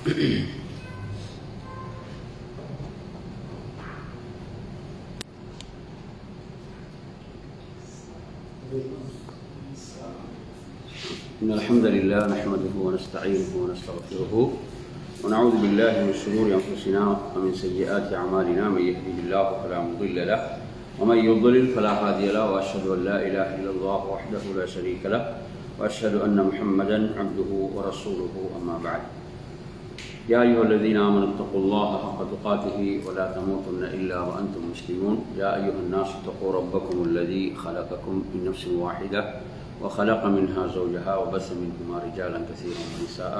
إن الحمد لله نحمده ونستعينه ونستغفره ونعوذ بالله من شرور أنفسنا ومن سيئات أعمالنا من يهده الله فلا مضل له ومن يضلل فلا هادي له وأشهد أن لا إله إلا الله وحده لا شريك له وأشهد أن محمدا عبده ورسوله أما بعد يا أيها الذين آمنوا اتقوا الله حق تقاته ولا تموتن إلا وأنتم مسلمون يا أيها الناس اتقوا ربكم الذي خلقكم من نفس واحدة وخلق منها زوجها وبث منهما رجالا كثيرا ونساء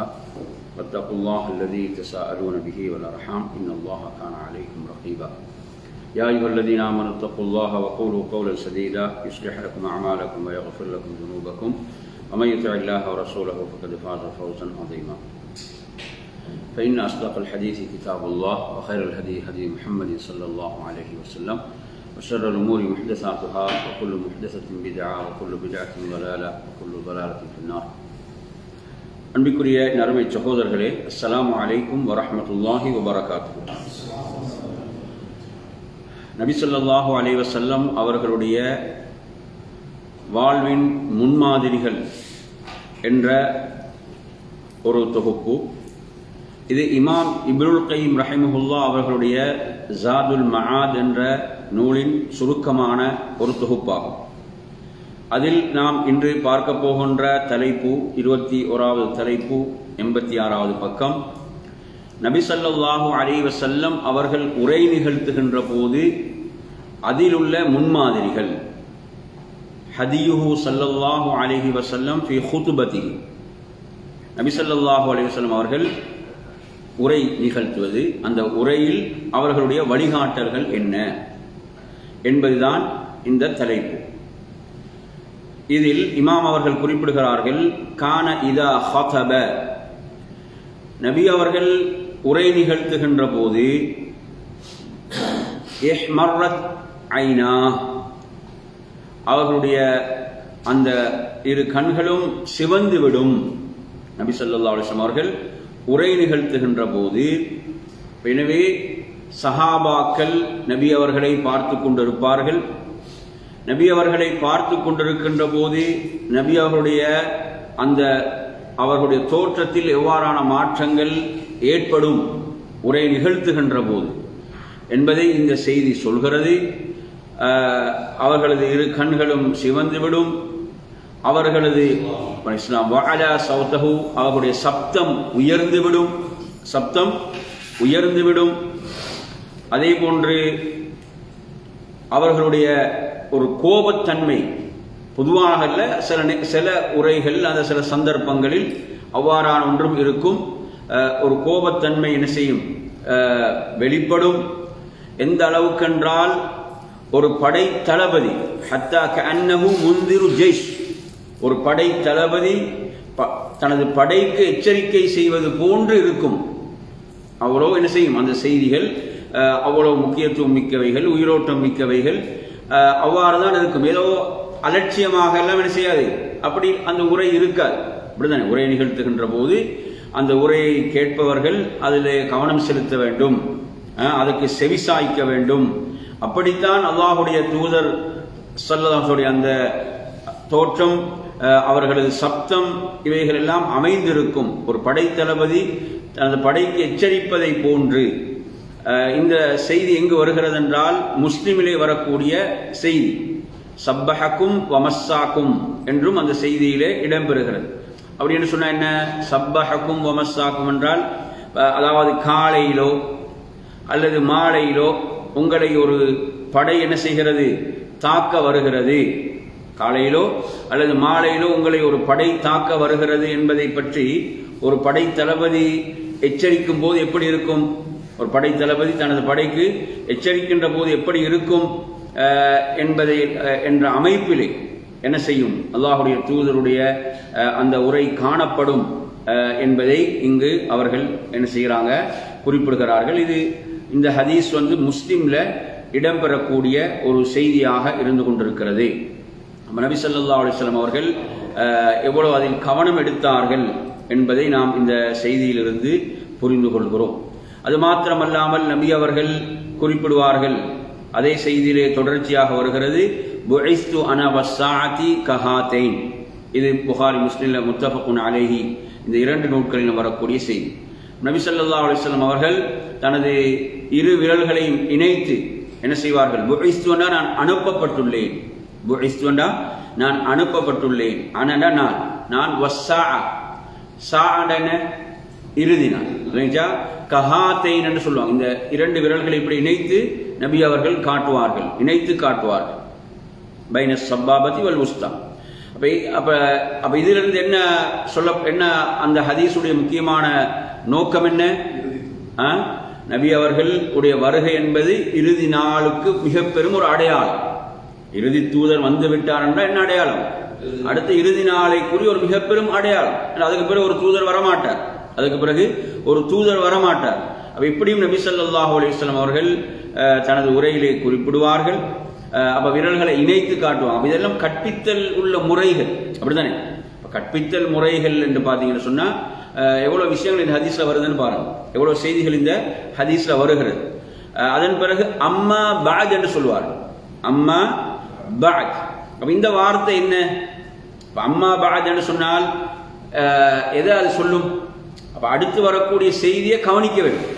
واتقوا الله الذي تساءلون به والأرحام إن الله كان عليكم رقيبا يا أيها الذين آمنوا اتقوا الله وقولوا قولا سديدا يصلح لكم أعمالكم ويغفر لكم ذنوبكم ومن يطع الله ورسوله فقد فاز فوزا عظيما فإن أصدق الحديث كتاب الله وخير الهدي هدي محمد صلى الله عليه وسلم وشر الأمور محدثاتها وكل محدثة بدعة وكل بدعة ضلالة وكل ضلالة في النار. அன்பிற்குரிய நறுமை சகோதரர்களே, அஸ்ஸலாமு அலைக்கும் வரஹ்மத்துல்லாஹி வபரகாத்துஹு. நபி ஸல்லல்லாஹு அலைஹி வஸல்லம் அவர்களுடைய வாழ்வின் முன்மாதிரிகள் என்ற ஒரு தொகுப்பு. இது இமாம் இப்னுல் கய்யிம் ரஹிமஹுல்லாஹ் அவர்களுடைய ஜாதுல் மஆத் என்ற நூலின் சுருக்கமான ஒரு தொகுப்பாகும். அதில் நாம் இன்று பார்க்க போகின்ற தலைப்பு 21வது தலைப்பு 86வது பக்கம். நபி ஸல்லல்லாஹு அலைஹி வஸல்லம் அவர்கள் உரை நிகழ்த்துகின்ற போது அதில் உள்ள முன்மாதிரிகள். ஹதியுஹு ஸல்லல்லாஹு அலைஹி வஸல்லம் ஃபீ குதுபத்திஹி. நபி ஸல்லல்லாஹு அலைஹி வஸல்லம் அவர்கள் உரை நிகழ்த்துவது, அந்த உரையில் அவர்களுடைய வழிகாட்டல்கள் என்ன என்பதுதான் இந்த தலைப்பு. இதில் இமாம் அவர்கள் குறிப்பிடுகிறார்கள், கான இதா ஹதப, நபி அவர்கள் உரை நிகழ்த்துகின்ற போது இஹ்மர்ரத் ஐனா, அவர்களுடைய அந்த இரு கண்களும் சிவந்துவிடும். நபி ஸல்லல்லாஹு அலைஹி வஸல்லம் அவர்கள் உரை நிகழ்த்துகின்ற போது, எனவே சஹாபாக்கள் நபி அவர்களை பார்த்து கொண்டிருப்பார்கள். நபி அவர்களை பார்த்து கொண்டிருக்கின்ற போது நபி அவர்களுடைய அந்த அவர்களுடைய தோற்றத்தில் எவ்வாறான மாற்றங்கள் ஏற்படும் உரை நிகழ்த்துகின்ற போது என்பதை இந்த செய்தி சொல்கிறது. அவர்களது இரு கண்களும் சிவந்துவிடும். அவர்களது அவர்களுடைய சப்தம் உயர்ந்துவிடும். அதே போன்று அவர்களுடைய ஒரு கோபத்தன்மை, பொதுவாக சில உரைகள் அந்த சில சந்தர்ப்பங்களில் அவ்வாறான ஒன்றும் இருக்கும். ஒரு கோபத்தன்மை என்ன செய்யும், வெளிப்படும். எந்த அளவுக்கென்றால் ஒரு படை தளபதி, ஹத்தா கஅன்னஹு முந்திரு ஜெய்ஷ், ஒரு படை தளபதி தனது படைக்கு எச்சரிக்கை செய்வது போன்று இருக்கும். அவ்வளோ என்ன செய்யும், அந்த செய்திகள் அவ்வளவு முக்கியத்துவம் மிக்கவைகள், உயிரோட்டம் மிக்கவைகள். அவ்வாறு தான் இருக்கும். ஏதோ அலட்சியமாக எல்லாம் என்ன செய்யாது, அப்படி அந்த உரை இருக்காது. அப்படித்தானே, உரை நிகழ்த்துகின்ற போது அந்த உரையை கேட்பவர்கள் அதில் கவனம் செலுத்த வேண்டும், அதற்கு செவிசாய்க்க வேண்டும். அப்படித்தான் அல்லாஹுடைய தூதர் ஸல்லல்லாஹு அலைஹி அந்த தோற்றம், அவர்களது சப்தம், இவைகள் எல்லாம் அமைந்திருக்கும். ஒரு படை தளபதி அந்த படைக்கு எச்சரிப்பதை போன்று. இந்த செய்தி எங்கு வருகிறது என்றால் முஸ்லிமிலே வரக்கூடிய செய்தி. சப்பஹக்கும் வமஸ்ஸாக்கும் என்றும் அந்த செய்தியிலே இடம்பெறுகிறது. அப்படி என்று சொன்னா என்ன, சப்பஹக்கும் வமஸ்ஸாக்கும் என்றால், அதாவது காலையிலோ அல்லது மாலையிலோ உங்களை ஒரு படை என்ன செய்கிறது, தாக்க வருகிறது. காலையிலோ அல்லது மாலையிலோ உங்களை ஒரு படை தாக்க வருகிறது என்பதை பற்றி ஒரு படை தளபதி எச்சரிக்கும் போது எப்படி இருக்கும், ஒரு படை தளபதி தனது படைக்கு எச்சரிக்கின்ற போது எப்படி இருக்கும் என்பதை என்ற அமைப்பிலே என்ன செய்யும், அல்லாஹுடைய தூதருடைய அந்த உரை காணப்படும் என்பதை இங்கு அவர்கள் என்ன செய்கிறாங்க, குறிப்பிடுகிறார்கள். இந்த ஹதீஸ் முஸ்லிம்ல இடம்பெறக்கூடிய ஒரு செய்தியாக இருந்து கொண்டிருக்கிறது. நபி ஸல்லல்லாஹு அலைஹி வஸல்லம் அவர்கள் எவ்வளவு அதில் கவனம் எடுத்தார்கள் என்பதை நாம் இந்த செய்தியிலிருந்து புரிந்து கொள்கிறோம். அது மாத்திரமல்லாமல் நபி அவர்கள் குறிப்பிடுவார்கள், அதே செய்தியிலே தொடர்ச்சியாக வருகிறது, புஇஸ்து அனா வஸ்ஸாஅதி கஹாதைன். இது புகாரி முஸ்லிம்ல முத்தஃபகுன் அலைஹி இந்த 2 நூல்களிலும் வரக்கூடிய செய்தி. நபி ஸல்லல்லாஹு அலைஹி வஸல்லம் அவர்கள் தனது இரு விரல்களையும் இணைத்து என்ன செய்வார்கள்? புஇஸ்து என்றால் நான் அனுப்பப்பட்டுள்ளேன், புஇஸ்து என்றால் நான் அனுப்பப்பட்டுள்ளேன், அனடா நான் வஸ்ஸாஅ சாஅ என்ன இறுதி நாள் இல்லையா? கஹாதைன் என்று சொல்லுவாங்க. இந்த 2 விரல்களை இப்படி இணைத்து நபி அவர்கள் காட்டுவார்கள், இணைத்து காட்டுவார்கள், பைன ஸப்பாபதி வல் உஸ்தா. அப்ப இதிலிருந்து என்ன அந்த ஹதீஸுடைய முக்கியமான நோக்கம் என்ன? நபி அவர்கள் உடைய வருகை என்பது இறுதி நாளுக்கு மிக பெரும் ஒரு அடையாளம். இறுதி தூதர் வந்து விட்டார் என்றால் என்ன அடையாளம்? அடுத்த இறுதி நாளைக்குரிய ஒரு மிக பெரும் அடையாளம். அதுக்கு பிறகு ஒரு தூதர் வரமாட்டார், அப்ப இப்படியும் நபி ஸல்லல்லாஹு அலைஹி வஸல்லம் அவர்கள் தனது உரையிலே குறிப்பிடுவார்கள். அப்ப விரல்களை இணைத்து காட்டுவாங்க. இதெல்லாம் கற்பித்தல் உள்ள முறைகள், அப்படித்தானே? கற்பித்தல் முறைகள் என்று பாத்தீங்கன்னு சொன்னா எவ்வளவு விஷயங்கள் இந்த ஹதீஸ்ல வருதுன்னு பாருங்க, எவ்வளவு செய்திகள் இந்த ஹதீஸ்ல வருகிறது. அதன் பிறகு அம்மா பஅத் என்று சொல்வார்கள், அம்மா பஅத். அப்ப இந்த வார்த்தை என்ன? அம்மா பஅத் என்று சொன்னால் எதை அது சொல்லும்? அப்ப அடுத்து வரக்கூடிய செய்தியை கவனிக்க வேண்டும்,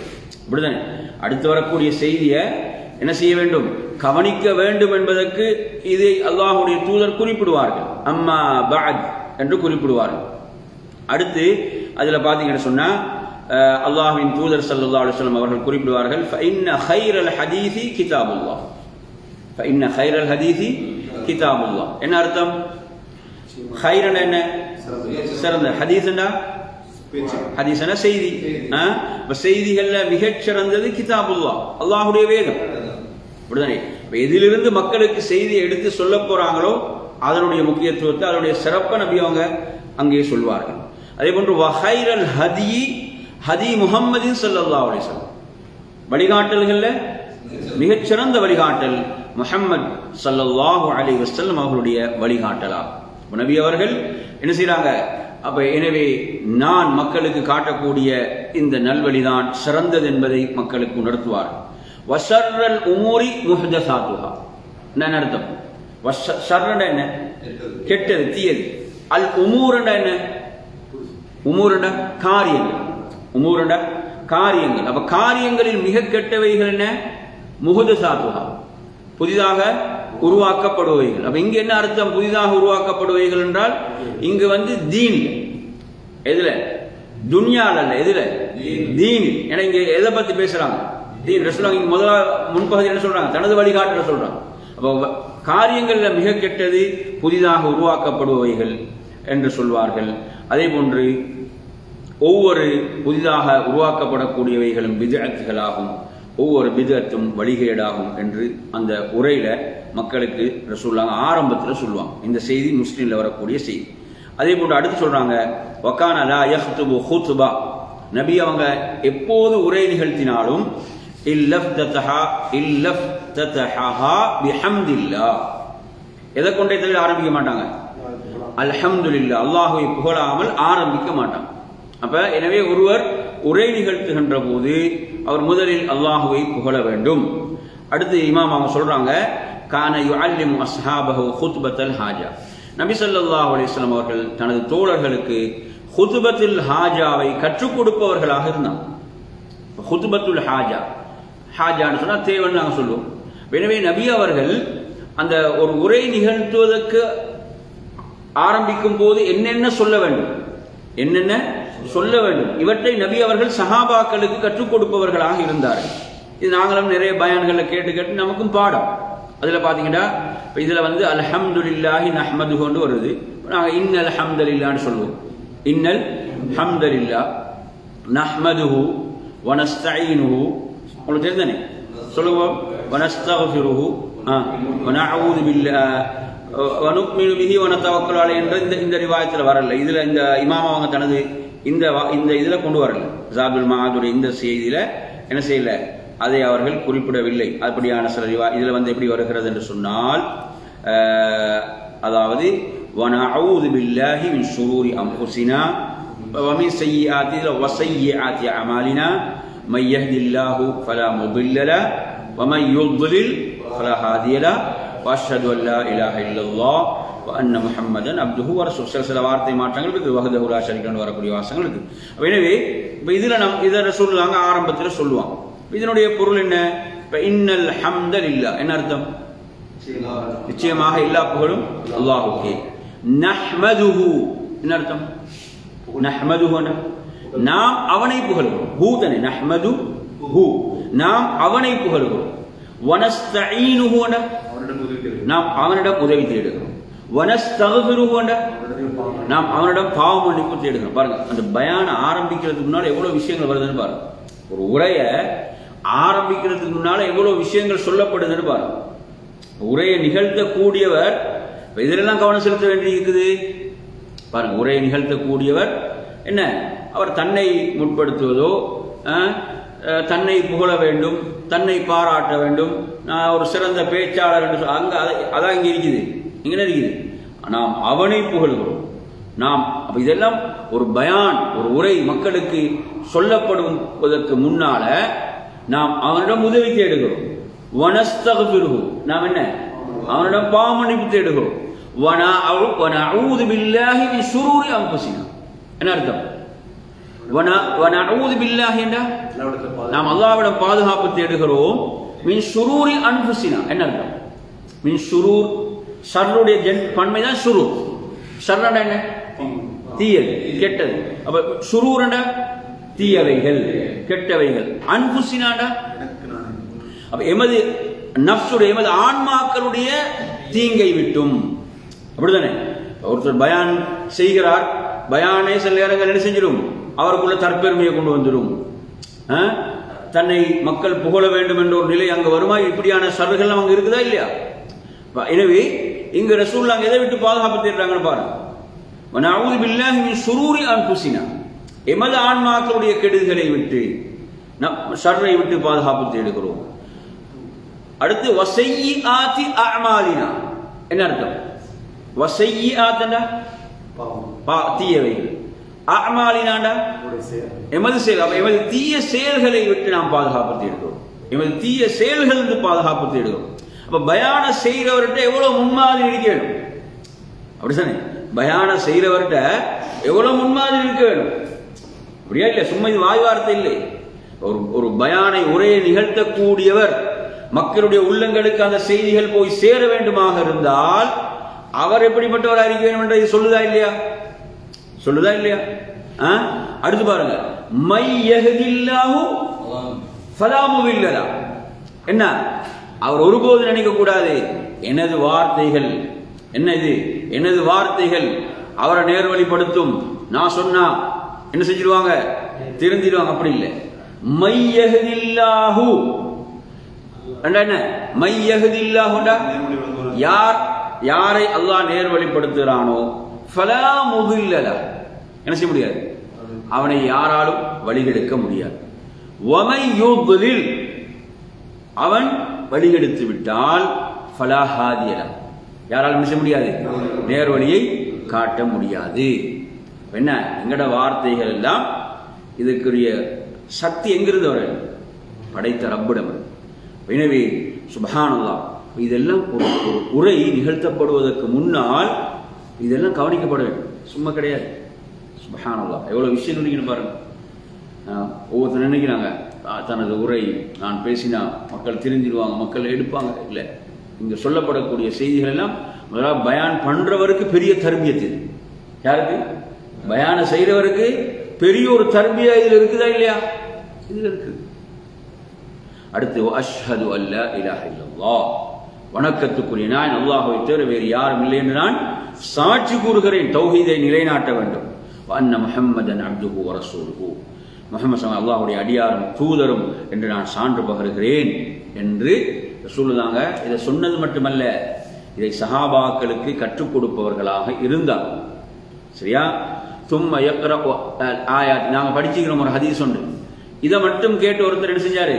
அப்படித்தானே? அடுத்து வரக்கூடிய செய்தியை என்ன செய்ய வேண்டும்? கவனிக்க வேண்டும் என்பதற்கு இதை அல்லாஹ்வுடைய தூதர் குறிப்பிடுவார்கள், அம்மா பஅத் என்று குறிப்பிடுவார்கள். அடுத்து அதுல பாத்தீங்கன்னு சொன்னா அல்லாஹ்வின் தூதர் ஸல்லல்லாஹு அலைஹி வஸல்லம் அவர்கள் குறிப்பிடுவார்கள், ஃபஇன்ன கைரல் ஹதீஸி கிதாபுல்லாஹ், ஃபஇன்ன கைரல் ஹதீஸி கிதாபுல்லாஹ். என்ன அர்த்தம்? கைரன் என்ன? சிறந்த. ஹதீஸ்னா ஹதீஸ்னா செய்தி. செய்திகள்ல மிகச் சிறந்தது கிதாபுல்லாஹ், அல்லாஹ்வுடைய வேதம், அப்படிதானே? எதிலிருந்து மக்களுக்கு செய்தியை எடுத்து சொல்ல போறாங்களோ அதனுடைய முக்கியத்துவத்தை, அதனுடைய சிறப்பை நபி அவங்க அங்கே சொல்வார்கள். அதே போன்று வஹைரல் ஹதி ஹதி முஹம்மதின் ஸல்லல்லாஹு அலைஹி வஸல்லம், வழிகாட்டல்கள்ல மிகச்சிறந்த வழிகாட்டல் முஹம்மது ஸல்லல்லாஹு அலைஹி வஸல்லம் அவர்களுடைய வழிகாட்டலாகும். நபி அவர்கள் என்ன செய்யறாங்க? அப்ப எனவே நான் மக்களுக்கு காட்டக்கூடிய இந்த நல்வழிதான் சிறந்தது என்பதை மக்களுக்கு உணர்த்துவார்கள். வஷர்ரல் உமூரி முஹ்தஸாத்துஹா. என்ன அர்த்தம்? ஷர்ரண்டா என்ன? கெட்டது, தீயது. அல் உமூரண்டா என்ன? உமூரண்டா காரியங்கள், உமூரண்டா காரியங்கள். அப்ப காரியங்களில் மிக கெட்டவைகள் என்ன? முஹ்தஸாத்துஹா, புதிதாக உருவாக்கப்படுவைகள். அப்ப இங்க என்ன அர்த்தம்? புதிதாக உருவாக்கப்படுவைகள் என்றால் இங்கு தீன், எதுல? துன்யால அல்ல, எதுல? தீன். ஏன்னா இங்க எதை பத்தி பேசுறாங்க? தீன். ரசூலுல்லாஹ் இங்க முன்பகுதி என்ன சொல்றாங்க? தனது வழிகாட்டல சொல்றாங்க. அப்ப காரியங்கள்ல மிக கெட்டது புதிதாக உருவாக்கப்படுவைகள் என்று சொல்வார்கள். அதே போன்று ஒவ்வொரு புதிதாக உருவாக்கப்படக்கூடியவைகளும் பித்அத்துகளாகும், ஒவ்வொரு பித்அத்தும் வழிகேடாகும் என்று அந்த உரையில மக்களுக்கு ரசூலுல்லாஹ் ஆரம்பத்தில் சொல்லுவாங்க. இந்த செய்தி முஸ்லிம்ல வரக்கூடிய செய்தி. அதே போன்று அடுத்து சொல்றாங்க, வகான லா யஹ்துபு ஹுத்பா. நபி அவங்க எப்போது உரை நிகழ்த்தினாலும் இல்லஃப்ததஹா பிஹம்தில்லாஹ், எதை கொண்டே தவிர ஆரம்பிக்க மாட்டாங்க? அல்ஹம்துலில்லாஹ், அல்லாஹ்வை புகழாமல் ஆரம்பிக்க மாட்டாங்க. அப்ப எனவே ஒருவர் உரை நிகழ்த்துகின்ற போது அவர் முதலில் அல்லாஹ்வை புகழ வேண்டும். அடுத்து இமாம் அவங்க சொல்றாங்க, கான யுஅல்லிமு அஸ்ஹாபஹு குத்பத்தல் ஹாஜா. நபி ஸல்லல்லாஹு அலைஹி வஸல்லம் அவர்கள் தனது தோழர்களுக்கு குத்பத்துல் ஹாஜாவை கற்றுக் கொடுப்பவர்களாக இருந்தாங்க. குத்பத்துல் ஹாஜா, ஹாஜான்னு சொன்னா தேவைன்னு நாங்கள் சொல்லுவோம். எனவே நபி அவர்கள் அந்த ஒரு உரை நிகழ்த்துவதற்கு ஆரம்பிக்கும் போது என்னென்ன சொல்ல வேண்டும், என்னென்ன சொல்ல வேண்டும், இவற்றை நபி அவர்கள் சஹாபாக்களுக்கு கற்றுக் கொடுப்பவர்களாக இருந்தார்கள். இது நாங்களும் நிறைய பயான்களை கேட்டு கேட்டு நமக்கும் பாடம். அதுல பாத்தீங்கன்னா இதுல அல்ஹம்துலில்லாஹி நஹ்மதுஹு வருது. நாங்க இன்னல் ஹம்தலில்லாஹ்னு சொல்லுவோம். இன்னல் ஹம்தலில்லாஹ் நஹ்மதுஹு வ நஸ்தஈனுஹு, உங்களுக்கு தெரியுதானே? சொல்லுவோம். வ நஸ்தக்ஃபிருஹு வ நஊது பில்லாஹ் வ நுக்மினு பிஹி வ நதவக்கலு அலைஹி என்ற இந்த ரிவாயத்துல வரல. இதுல இந்த இமாம் அவங்க தனது இந்த இதுல கொண்டு வரல. ஜாதுல் மஆதுடைய இந்த செய்தியில என்ன செய்யல, அதை அவர்கள் குறிப்பிடவில்லை. அப்படியான சில இதுல எப்படி வருகிறது என்று சொன்னால், அதாவது வனஊது பில்லாஹி மின் ஷுரூரி அன்ஃபுஸினா ومن سيئات وسيئات أعمالنا من يهد الله فلا مضل له ومن يضلل فلا هادي له وأشهد أن لا إله إلا الله وأن محمدا عبده ورسوله. சில வார்த்தை மாற்றங்கள் இருக்கு. வஹதஹு லா ஷரீக லஹு வரக்கூடிய வாசகங்கள் இருக்கு. எனவே இதுல இத ரசூலுல்லாஹ் ஆரம்பத்தில் சொல்லுவாங்க. இதனுடைய பொருள் என்ன? இன்னல் ஹம்தலில்லாஹ் என்ன அர்த்தம்? நிச்சயமாக எல்லா புகழும் அல்லாஹ்வுக்கே. நஹ்மதுஹு என்ன அர்த்தம்? நஹ்மதுஹு நாம் அவனை புகழ்கிறோம். ஹூ தனே நஹ்மதுஹு நாம் அவனை புகழ்கிறோம். வனஸ்தஈனுஹு நாம் அவனிடம் உதவி தேடுகிறோம். வனஸ்தக்ஃபிருஹு நாம் அவனிடம் பாவ மன்னிப்பு தேடுகிறோம். பாருங்க, அந்த பயான ஆரம்பிக்கிறதுக்கு முன்னால எவ்வளவு விஷயங்கள் வருதுன்னு பாருங்க. ஒரு உரைய ஆரம்பிக்கிறதுக்கு முன்னால எவ்வளவு விஷயங்கள் சொல்லப்படுதுன்னு பாருங்க. உரையை நிகழ்த்தக்கூடியவர் இதெல்லாம் கவனம் செலுத்த வேண்டி இருக்குது. பாருங்க, உரையை நிகழ்த்தக்கூடியவர் என்ன, அவர் தன்னை முற்படுத்துவதோ தன்னை புகழ வேண்டும், தன்னை பாராட்ட வேண்டும், ஒரு சிறந்த பேச்சாளர் என்று அங்க அதான் இங்க இருக்குது. இங்க இருக்குது நாம் அவனை புகழ்கிறோம். நாம் இதெல்லாம் ஒரு பயான், ஒரு உரை மக்களுக்கு சொல்லப்படுவதற்கு முன்னால நாம் அவனிடம் உதவி தேடுகிறோம். வனஸ்தக்ஃபிருஹு நாம் என்ன, அவனிடம் பாவ மன்னிப்பு தேடுகிறோம். வனஊது பில்லாஹி மின் ஷுரூரி அன்ஃபுஸினா என்ன அர்த்தம்? வனஊது பில்லாஹி என்றா நாம் அல்லாஹ்விடம் பாதுகாப்பு தேடுகிறோம். மின் ஷுரூரி அன்ஃபுஸினா என்ன அர்த்தம்? மின் ஷுரூர் ஷர்ருடைய பன்மை தான் ஷுரூர். ஷர்ரண்டா என்ன? தீயது, கெட்டது. அப்ப ஷுரூரண்டா தீயவைகள், கெட்டவைகள். அன்ஃபுஸினாண்டா அப்ப எமது நஃப்ஸுடைய எமது ஆன்மாக்களுடைய தீங்கை விட்டும். அப்படித்தானே? ஒருத்தர் பயான் செய்கிறார், பயானே சில நேரங்கள் என்ன செஞ்சிடும், அவருக்குள்ள தற்பெருமையை கொண்டு வந்துடும். தன்னை மக்கள் புகழ வேண்டும் என்ற ஒரு நிலை அங்க வருமா? இப்படியான சர்வர்கள் அங்க இருக்குதா இல்லையா? எனவே இங்க ரசூலுல்லாஹ் எதை விட்டு பாதுகாப்பு தேடுறாங்கன்னு பாருங்க. வனஊது பில்லாஹி மின் ஷுரூரி அன்ஃபுஸினா எமது ஆன்மாக்களுடைய கெடுதிகளை விட்டு, ஷர்ரை விட்டு பாதுகாப்பு தேடுகிறோம். அடுத்து வஸய்யிஆத்தி அஅமாலினா என்ன அர்த்தம்? வஸய்யிஆத்தனா தீயவைகள், அஅமாலினாண்டா எமது செயல். அப்ப எமது தீய செயல்களை விட்டு நாம் பாதுகாப்பு தேடுகிறோம். எமது தீய செயல்கள் இருந்து பாதுகாப்பு தேடுகிறோம். அப்ப பயான செய்கிறவர்கிட்ட எவ்வளவு முன்மாதிரி இருக்க வேண்டும்? அப்படித்தானே? பயான செய்கிறவர்கிட்ட எவ்வளவு முன்மாதிரி இருக்க வேண்டும்? அப்படியா இல்ல? சும்மா இது வாய் வார்த்தை இல்லை. ஒரு பயானை உரையை நிகழ்த்தக்கூடியவர் மக்களுடைய உள்ளங்களுக்கு அந்த செய்திகள் போய் சேர வேண்டுமாக இருந்தால் அவர் எப்படிப்பட்டவர் அறிக்க வேண்டும் என்றதை சொல்லுதா இல்லையா? சொல்லுதா இல்லையா? அடுத்து பாருங்க, மை யஹ்தில்லாஹு ஃபலா முதில்ல லஹு என்ன, அவர் ஒருபோது நினைக்க கூடாது எனது வார்த்தைகள் என்ன, இது எனது வார்த்தைகள் அவரை நேர்வழிப்படுத்தும், நான் சொன்னா என்ன செஞ்சிருவாங்க, திருந்திடுவாங்க. அப்படி இல்லை. மை யஹ்தில்லாஹு என்ன, மை யஹ்தில்லாஹுண்டா யாரை அல்லாஹ் நேர்வழிப்படுத்துகிறானோ ஃபலா முதில்ல லஹு என்ன செய்ய முடியாது, அவனை யாராலும் வழிகெடுக்க முடியாது. வமை யுத்லில் அவன் வழிகெடுத்து விட்டால் ஃபலா ஹாதிய லஹு யாராலும் என்ன செய்ய முடியாது, நேர்வழியை காட்ட முடியாது. என்ன, எங்கட வார்த்தைகள் எல்லாம் இதுக்குரிய சக்தி எங்கிருந்து வர, படைத்த ரப்பிடம். எனவே சுப்ஹானல்லாஹ், இதெல்லாம் ஒரு உரை நிகழ்த்தப்படுவதற்கு முன்னால் இதெல்லாம் கவனிக்கப்பட வேண்டும், சும்மா கிடையாது. சுப்ஹானல்லாஹ், எவ்வளவு விஷயம் நினைக்கணும் பாருங்க. ஒவ்வொருத்தர் நினைக்கிறாங்க தனது உரை நான் பேசினா மக்கள் தெரிஞ்சிடுவாங்க, மக்கள் எடுப்பாங்க. இல்லை, இங்க சொல்லப்படக்கூடிய செய்திகள் எல்லாம் முதலாவது பயான் பண்றவருக்கு பெரிய தர்பியத்து. யாருக்கு? பயான செய்யறவருக்கு பெரிய ஒரு தர்பியா இதுல இருக்குதா இல்லையா? இதுல இருக்கு. அடுத்து அஷ்ஹது அல்லா இலாஹ இல்லல்லாஹ், வணக்கத்துக்குரிய நான் அல்லாஹ்வை தவிர வேறு யாரும் இல்லை என்று நான் சாட்சி கூறுகிறேன். தௌஹீதை நிலைநாட்ட வேண்டும். அன்ன முஹம்மதன் அப்துஹு வ ரசூலுஹு, முஹம்மது ஸல்லல்லாஹு அல்லாஹ்வுடைய அடியாரும் தூதரும் என்று நான் சான்று பகருகிறேன் என்று ரசூலுல்லாஹ் இதை சொன்னது மட்டுமல்ல, இதை சஹாபாக்களுக்கு கற்றுக் கொடுப்பவர்களாக இருந்தார். சரியா? சும்ம யக்ரஉ ஆயாத், நாங்க படிச்சுக்கிறோம் ஒரு ஹதீஸ் உண்டு. இதை மட்டும் கேட்டு ஒருத்தர் என்ன செஞ்சாரு,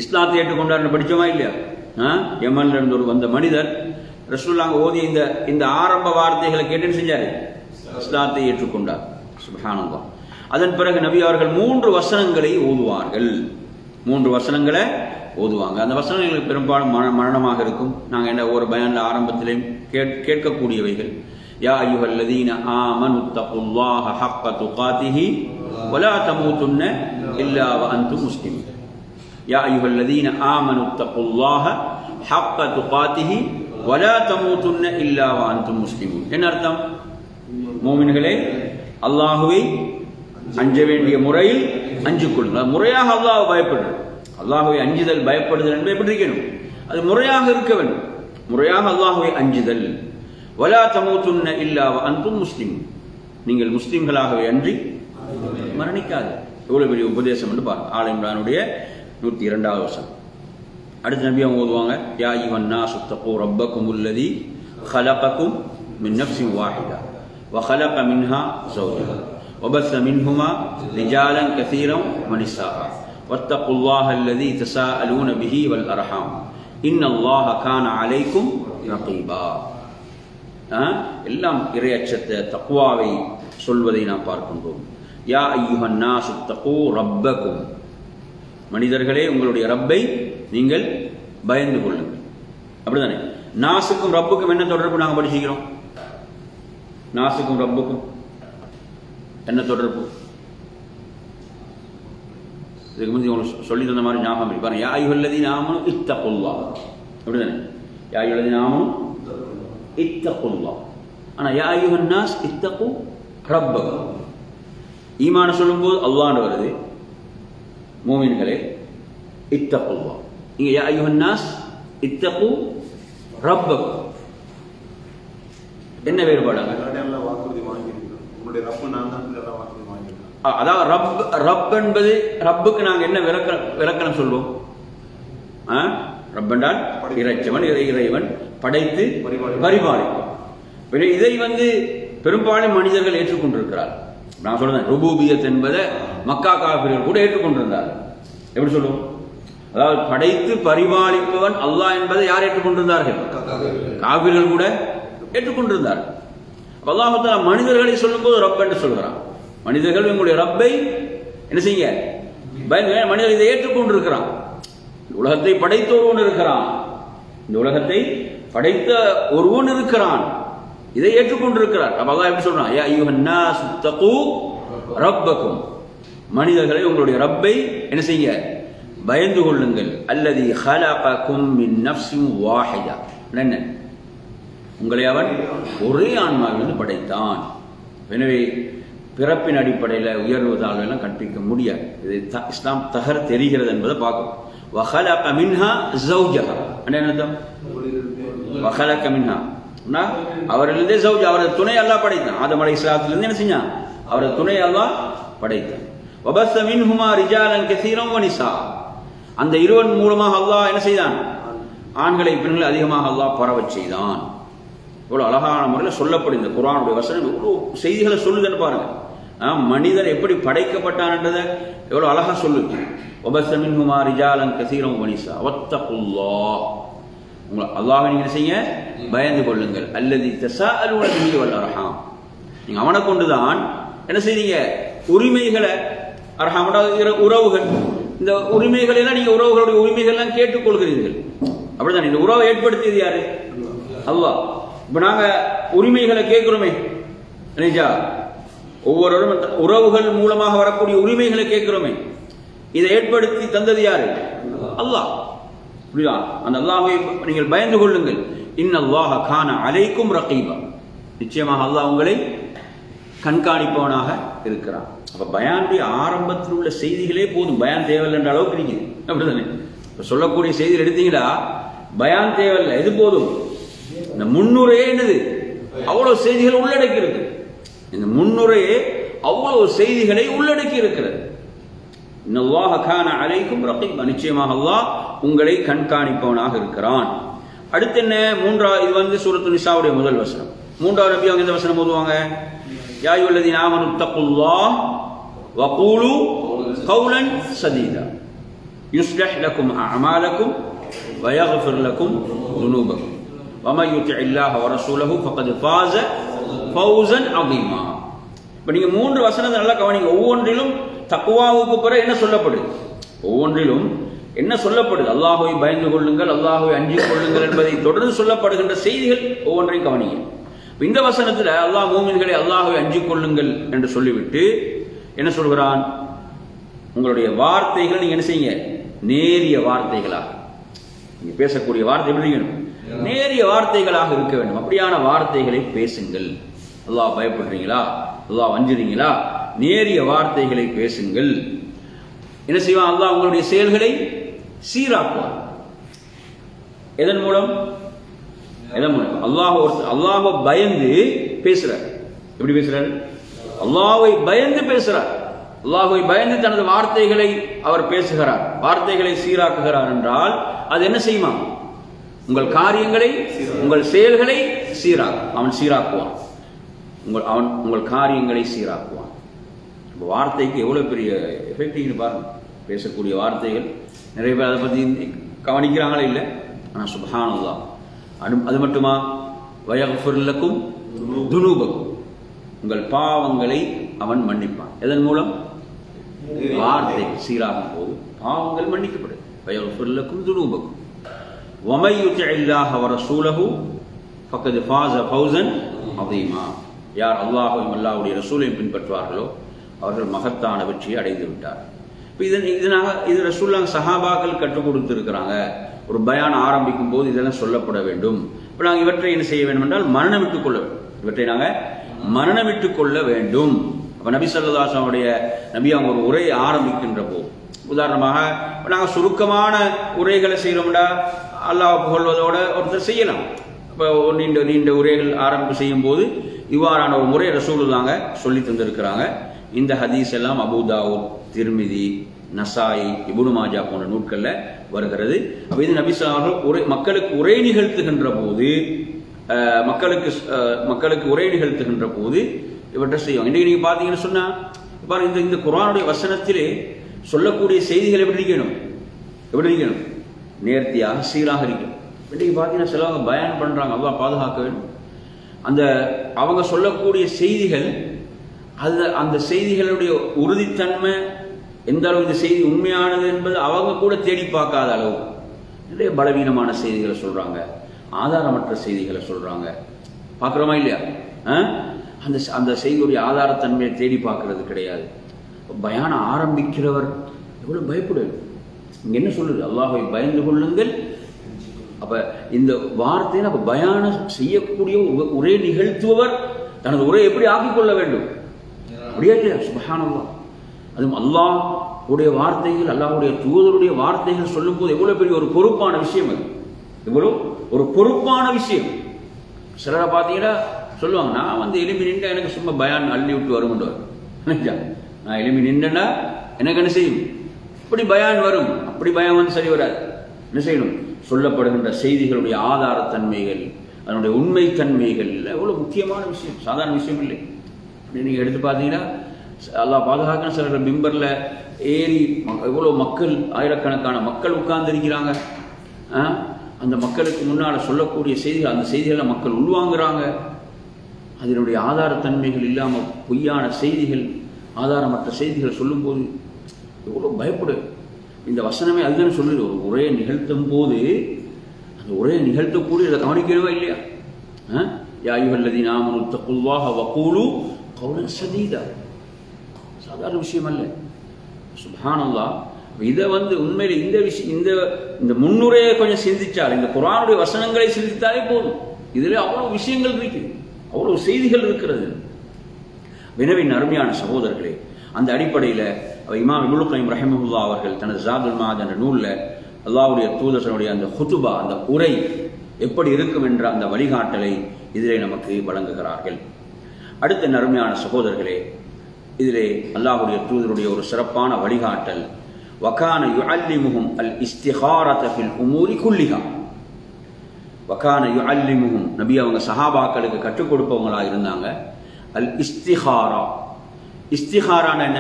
இஸ்லாத்தை ஏற்றுக்கொண்டார். படிச்சோமா இல்லையா? யமன்ல இருந்து ஒரு வந்த மனிதர் ரசூலுல்லாஹ் ஓதிய இந்த ஆரம்ப வார்த்தைகளை கேட்டு செஞ்சாரு, இஸ்லாத்தை ஏற்றுக்கொண்டார். சுப்ஹானல்லாஹ். அதன் பிறகு நபி அவர்கள் 3 வசனங்களை ஓதுவார்கள். 3 வசனங்களை ஓதுவாங்க. அந்த வசனங்களுக்கு பெரும்பாலும் மரணமாக இருக்கும். நாங்கள் என்ன ஒரு பயான்ல ஆரம்பத்திலேயும் கேட்கக்கூடியவைகள். யா அய்யுஹல்லதீன ஆமனு தகுல்லாஹ ஹக்க துகாதிஹி வலா தமூதுன்ன இல்லா வ அன்தும் முஸ்லிமூன். யா அய்யுஹல்லதீன ஆமனு தகுல்லாஹ ஹக்க துகாதிஹி வலா தமூதுன்ன இல்லா வ அன்தும் முஸ்லிமூன். என்ன அர்த்தம்? மூமின்களே, அல்லாஹுவை அஞ்ச வேண்டிய முறையில் அஞ்சிக் கொள்ளுங்கள். முறையாக அல்லாஹ் பயப்படுறது. அல்லாஹுவை அஞ்சுதல் பயப்படுதல் என்பது எப்படி இருக்கணும்? அது முறையாக இருக்க வேண்டும். முறையாக அல்லாஹுவை அஞ்சுதல். வலா தமூதுன்ன இல்லா வ அன்தும் முஸ்லிமூன். நீங்கள் முஸ்லிம்களாகவே அன்றி மரணிக்காது. எவ்வளவு பெரிய உபதேசம் என்று பாருங்க. ஆல் இம்ரானுடைய 102வது வசனம். அடுத்த நபி அவங்க ஓதுவாங்க. யா அய்யுஹன் நாஸு தகூ ரப்பக்குமுல்லதீ خلقكم من نفس واحدة وخلق منها زوجها وبث منهما رجالا كثيرا ونساء واتقوا الله الذي تساءلون به والأرحام إن الله كان عليكم رقيبا. எல்லாம் இறையச்சத்தை தக்வாவை சொல்வதை நாம் பார்க்கின்றோம். யா அய்யுஹன் நாஸு தகூ ரப்பக்கும். மனிதர்களே, உங்களுடைய ரப்பை நீங்கள் பயந்து கொள்ளுங்கள். அப்படிதானே? நாசுக்கும் ரப்புக்கும் என்ன தொடர்பு? நாங்கள் படிச்சுக்கிறோம். நாசுக்கும் ரப்புக்கும் என்ன தொடர்பு? இதுக்கு முந்தைய உங்களுக்கு சொல்லி தந்த மாதிரி ஞாபகம் பாருங்க. யா அய்யுஹல்லதீன ஆமனு இத்தகுல்லாஹ். அப்படிதானே? யா அய்யுஹல்லதீன ஆமனு இத்தகுல்லாஹ். ஆனா யா அய்யுஹன் நாஸ் இத்தகு ரப்பக்கும். ஈமான சொல்லும்போது அல்லாஹ்னு வருது. மூமின்களே இத்தகுல்லாஹ். இங்க யா அய்யுஹன் நாஸ் இத்தகு ரப்பக்கும். என்ன வேறுபாடு? அதாவது ரப் என்பது, ரப்புக்கு நாங்கள் என்ன விளக்கணம் சொல்வோம்? ரப் என்றால் இறைச்சவன், இறைவன், படைத்து பரிபாலிப்பான். இதை பெரும்பாலும் மனிதர்கள் ஏற்றுக்கொண்டிருக்கிறார். நான் சொல்றேன், ருபூபியத் என்பதை மக்கா காபிர்கள் கூட ஏற்றுக்கொண்டிருந்தார். எப்படி சொல்லுவோம்? அதாவது படைத்து பரிபாலிப்பவன் அல்லாஹ் என்பதை யார் ஏற்றுக்கொண்டிருந்தார்கள்? காபிர்கள் கூட ஏற்றுக்கொண்டிருந்தார்கள். அல்லாஹ் தஆலா மனிதர்களை சொல்லும்போது ரப் என்று சொல்கிறான். மனிதர்கள் உங்களுடைய ரப்பை என்ன செய்ய? மனிதர்கள் இதை ஏற்றுக்கொண்டிருக்கிறான். உலகத்தை படைத்த ஒருவன் இருக்கிறான். இந்த உலகத்தை படைத்த ஒருவன் இருக்கிறான். இதை ஏற்றுக்கொண்டிருக்கிறார். அப்ப அல்லாஹ் எப்படி சொல்றான்? யா அய்யுஹன் நாஸ் தகூ ரப்பக்கும். மனிதர்களை உங்களுடைய ரப்பை என்ன செய்ய? பயந்து கொள்ளுங்கள். அல்லதி ஹலகக்கும் மின் நஃப்ஸின் வாஹிதா. என்ன? உங்களை அவன் ஒரே ஆன்மாவிலிருந்து படைத்தான். எனவே பிறப்பின் அடிப்படையில் உயர்வு தாழ்வெல்லாம் கற்பிக்க முடியாது. இது இஸ்லாம் தகர் தெரிகிறது என்பதை பார்க்கும். வஹலக மின்ஹா ஸௌஜஹா. என்ன அர்த்தம்? வஹலக மின்ஹா அவரிலிருந்தே ஸௌஜ், அவரது துணை அல்லாஹ் படைத்தான். ஆதம் அலைஹிஸ்ஸலாத்திலிருந்து என்ன செஞ்சான்? அவரது துணை அல்லாஹ் படைத்தான். வபஸ்ஸ மின்ஹுமா ரிஜாலன் கஸீரன் வ நிஸா. அந்த இருவன் மூலமாக அல்லாஹ் என்ன செய்தான்? ஆண்களை பெண்களை அதிகமாக அல்லாஹ் பரவச் செய்தான். இவ்வளவு அழகான முறையில் சொல்லப்படும் இந்த குர்ஆனுடைய வசனம் இவ்வளவு செய்திகளை சொல்லுதுன்னு பாருங்க. மனிதன் எப்படி படைக்கப்பட்டான் என்றதை எவ்வளவு அழகா சொல்லுது. வபஸ்ஸ மின்ஹுமா ரிஜாலன் கஸீரன் வ நிஸா வத்தகுல்லாஹ். உங்களை அல்லாஹ்வை நீங்க செய்ய பயந்து கொள்ளுங்கள். அல்லதி தஸாஅலூன பிஹி வல் அர்ஹாம். நீங்க அவனை கொண்டுதான் என்ன செய்றீங்க? உரிமைகளை, அர்ஹாம் உறவுகள், இந்த உரிமைகள் எல்லாம் நீங்க உறவுகளுடைய உரிமைகள் எல்லாம் கேட்டுக்கொள்கிறீர்கள். அப்படிதான். இந்த உறவை ஏற்படுத்தியது யாரு? அல்லாஹ். இப்ப நாங்க உரிமைகளை கேட்கிறோமே, நிஜா ஒவ்வொருவரும் உறவுகள் மூலமாக வரக்கூடிய உரிமைகளை கேட்கிறோமே, இதை ஏற்படுத்தி தந்தது யாரு? அல்லாஹ். புரியுதா? அந்த அல்லாஹ்வை நீங்கள் பயந்து கொள்ளுங்கள். இன்னல்லாஹ கான அலைக்கும் ரகீபா. நிச்சயமாக அல்லாஹ் உங்களை கண்காணிப்பவனாக இருக்கிறான். அப்ப பயானுடைய ஆரம்பத்தில் உள்ள செய்திகளே போதும். பயான் தேவையில்லை என்ற அளவுக்கு இருக்குது. அப்படிதானே? இப்ப சொல்லக்கூடிய செய்திகள் எடுத்தீங்களா, பயான் தேவையில்லை, எது போதும்? இந்த முன்னுரையே என்னது? அவ்வளவு செய்திகளை உள்ளடக்கி இருக்கு. இந்த முன்னுரையே அவ்வளவு செய்திகளை உள்ளடக்கி இருக்கிறது. இன்னல்லாஹ கான அலைக்கும் ரகீபா. நிச்சயமாக அல்லாஹ் உங்களை கண்காணிப்பவனாக இருக்கிறான். அடுத்து என்ன? மூன்றாவது, இது சூரத்து நிசாவுடைய முதல் வசனம். மூன்றாவது நபி அவங்க இந்த வசனம் ஓதுவாங்க. யா அய்யுஹல்லதீன ஆமனு தக்குல்லாஹ் வகூலு கௌலன் சதீதா யுஸ்லிஹ் லக்கும் அஅமாலக்கும் வயக்ஃபிர் லக்கும் ذுனூபக்கும் வமன் யுத்திஇல்லாஹ வரசூலஹு ஃபகத் ஃபாஸ ஃபௌஸன் அதீமா. இப்ப நீங்க 3 வசனத்தை நல்லா கவனிங்க. ஒவ்வொன்றிலும் தக்வாவுக்கு பிறகு என்ன சொல்லப்படுது, ஒவ்வொன்றிலும் என்ன சொல்லப்படுது, அல்லாஹ்வை பயந்து கொள்ளுங்கள், அல்லாஹ்வை அஞ்சிக் கொள்ளுங்கள் என்பதை தொடர்ந்து சொல்லப்படுகின்ற செய்திகள் ஒவ்வொன்றையும் கவனிங்க. இந்த வசனத்துல அல்லாஹ் மூமின்களை அல்லாஹ்வை அஞ்சிக் கொள்ளுங்கள் என்று சொல்லிவிட்டு என்ன சொல்கிறான், உங்களுடைய வார்த்தைகள் நீங்க என்ன செய்யுங்க, நேரிய வார்த்தைகளாக, நீங்க பேசக்கூடிய வார்த்தை எப்படி இருக்கணும், நேரிய வார்த்தைகளாக இருக்க வேண்டும். அப்படியான வார்த்தைகளை பேசுங்கள். அல்லாஹ் பயப்படுறீங்களா, அல்லாஹ் அஞ்சுறீங்களா, நேரிய வார்த்தைகளை பேசுங்கள். என்ன செய்வான், அல்லாஹ் உங்களுடைய செயல்களை சீராக்குவார். எதன் மூலம், எதன் மூலம், அல்லாஹ்வை பயந்து பேசுறார். எப்படி பேசுறார், அல்லாஹ்வை பயந்து பேசுறார். அல்லாஹ்வை பயந்து தனது வார்த்தைகளை அவர் பேசுகிறார், வார்த்தைகளை சீராக்குகிறார் என்றால் அது என்ன செய்யுமா, உங்கள் காரியங்களை, உங்கள் செயல்களை அவன் சீராக்குவான். உங்கள் காரியங்களை சீராக்குவான். வார்த்தைக்கு எவ்வளவு பெரிய எஃபெக்டிவ்னு பாருங்க. பேசக்கூடிய வார்த்தைகள் நிறைய பேர் அதை பத்தி கவனிக்கிறாங்களே இல்லை. ஆனா சுப்ஹானல்லாஹ், அது மட்டுமா, வயக்ஃபிர் லக்கும் துனூபக்கும், உங்கள் பாவங்களை அவன் மன்னிப்பான். எதன் மூலம், வார்த்தை சீராகும் போது பாவங்கள் மன்னிக்கப்படும். வயக்ஃபிர் லக்கும் துனூபக்கும் வமை யுத்திஇல்லாஹ வ ரசூலஹு ஃபக்கத் ஃபாஸ ஃபௌஸன் அதீமா. யார் அல்லாஹ்வையும் அல்லாஹ்வுடைய ரசூலையும் பின்பற்றுவார்களோ அவர்கள் மகத்தான வெற்றியை அடைந்து விட்டார். இது ரசூலுல்லாஹ் சஹாபாக்கள் கற்றுக் கொடுத்திருக்கிறாங்க. ஒரு பயான் ஆரம்பிக்கும் போது இதெல்லாம் சொல்லப்பட வேண்டும். இப்போ நாங்கள் இவற்றை என்ன செய்ய வேண்டும் என்றால் மரணமிட்டுக் கொள்ள வேண்டும். இவற்றை நாங்கள் மரணமிட்டுக் கொள்ள வேண்டும். அப்ப நபி ஸல்லல்லாஹு அலைஹி வஸல்லம் நபி அவங்க ஒரு உரையை ஆரம்பிக்கின்ற போது, உதாரணமாக நாங்கள் சுருக்கமான உரைகளை செய்யறோம்டா அல்லாஹ் புகழ்வதோட ஒருத்தர் செய்யலாம். இப்போ நீண்ட உரைகள் ஆரம்பிப்பு செய்யும் போது இவ்வாறான ஒரு முறை ரசூலுல்லாஹ் சொல்லி தந்திருக்கிறாங்க. இந்த ஹதீஸ் எல்லாம் அபூ தாவூத், திர்மிதி, நசாயி, இப்னு மாஜா போன்ற நூட்கள்ல வருகிறது. அப்ப இது நபி ஸல்லல்லாஹு அலைஹி வஸல்லம் மக்களுக்கு உரை நிகழ்த்துகின்ற போது, மக்களுக்கு உரை நிகழ்த்துகின்ற போது இவற்றை செய்வாங்க. இன்றைக்கு நீங்க பாத்தீங்கன்னு சொன்னா பாருங்க, இந்த குர்ஆனுடைய வசனத்திலே சொல்லக்கூடிய செய்திகள் எப்படி இருக்கணும், நேர்த்தியாக சீராக இருக்கணும். இன்றைக்கு பாத்தீங்கன்னா சிலவங்க பயான் பண்றாங்க, அல்லாஹ் பாதுகாக்க வேண்டும். அவங்க சொல்லக்கூடிய செய்திகள், அந்த செய்திகளுடைய உறுதித்தன்மை எந்த அளவு, இந்த செய்தி உண்மையானது என்பது அவங்க கூட தேடி பார்க்காத அளவு நிறைய பலவீனமான செய்திகளை சொல்றாங்க, ஆதாரமற்ற செய்திகளை சொல்றாங்க. பார்க்கிறோமா இல்லையா? அந்த செய்தியுடைய ஆதாரத்தன்மையை தேடி பார்க்கறது கிடையாது. பயான ஆரம்பிக்கிறவர் எவ்வளவு பயப்படுது. இங்க என்ன சொல்லுது, அல்லாஹ்வை பயந்து கொள்ளுங்கள். அப்ப இந்த வார்த்தையை அப்ப பயான செய்யக்கூடிய உரை நிகழ்த்துபவர் தனது உரை எப்படி ஆக்கிக் கொள்ள வேண்டும், அப்படியே இல்லையா? சுப்ஹானல்லாஹ். அதுவும் அல்லாஹ் உடைய வார்த்தைகள், அல்லாஹ்வுடைய தூதருடைய வார்த்தைகள் சொல்லும் போது எவ்வளவு பெரிய ஒரு பொறுப்பான விஷயம். அது எவ்வளவு ஒரு பொறுப்பான விஷயம். சிலரை பார்த்தீங்கன்னா சொல்லுவாங்க, நான் எலும்பி நின்ற எனக்கு சும்மா பயான் அள்ளி விட்டு வரும்ன்றவர். நான் எலும்பி நின்றேன்னா எனக்கு என்ன செய்யும், அப்படி பயான் வரும். அப்படி பயான் சரி வராது. என்ன செய்யணும், சொல்லப்படுகின்ற செய்திகளுடைய ஆதாரத்தன்மைகள், அதனுடைய உண்மைத்தன்மைகள் எவ்வளவு முக்கியமான விஷயம், சாதாரண விஷயம் இல்லை. நீங்க எடுத்து பார்த்தீங்கன்னா அல்லாஹ் பாதுகாக்கணும், சில மிம்பர்ல ஏறி எவ்வளவு மக்கள், ஆயிரக்கணக்கான மக்கள் உட்கார்ந்து இருக்கிறாங்க. அந்த மக்களுக்கு முன்னால சொல்லக்கூடிய செய்திகள், அந்த செய்திகளை மக்கள் உள்வாங்குறாங்க. அதனுடைய ஆதாரத்தன்மைகள் இல்லாம பொய்யான செய்திகள், ஆதாரமற்ற செய்திகள் சொல்லும் போது எவ்வளவு பயப்படு. இந்த வசனமே அதுதான் சொல்லுது. ஒரு உரையை நிகழ்த்தும் போது அந்த உரையை நிகழ்த்தக்கூடிய இதை கவனிக்கணுமா இல்லையா? யா அய்யுஹல்லதீன ஆமனூ தக்குல்லாஹ வகூலு கௌலன் சதீதா. சாதாரண விஷயம் அல்ல. சுப்ஹானல்லாஹ். இதை உண்மையில இந்த விஷயம், இந்த முன்னுரையை கொஞ்சம் சிந்திச்சால், இந்த குர்ஆனுடைய வசனங்களை சிந்தித்தாலே போதும். இதுல அவ்வளவு விஷயங்கள் இருக்கு, அவ்வளவு செய்திகள் இருக்கிறது. வினவின் அருமையான சகோதரர்களே, அந்த அடிப்படையில் இமாம் இப்னு கய்யிம் ரஹிமஹுல்லாஹ் அவர்கள் தனது ஸாதுல் மஆத் என்ற நூலில் அல்லாஹ்வுடைய தூதருடைய அந்த குதுபா, அந்த உரை எப்படி இருக்கும் என்ற அந்த வழிகாட்டலை இதிலே நமக்கு வழங்குகிறார்கள். அடுத்த அருமையான சகோதரர்களே, இதிலே அல்லாஹ்வுடைய தூதருடைய ஒரு சிறப்பான வழிகாட்டல், வகான யுஅல்லிமுஹும் அல் இஸ்திகாரத ஃபில் உமூரி குல்லிஹா. வகான யுஅல்லிமுஹும், நபி அவங்க சஹாபாக்களுக்கு கற்றுக் கொடுப்பவங்களாக இருந்தாங்க. அல் இஸ்திகாரா, இஸ்திகாரான என்ன?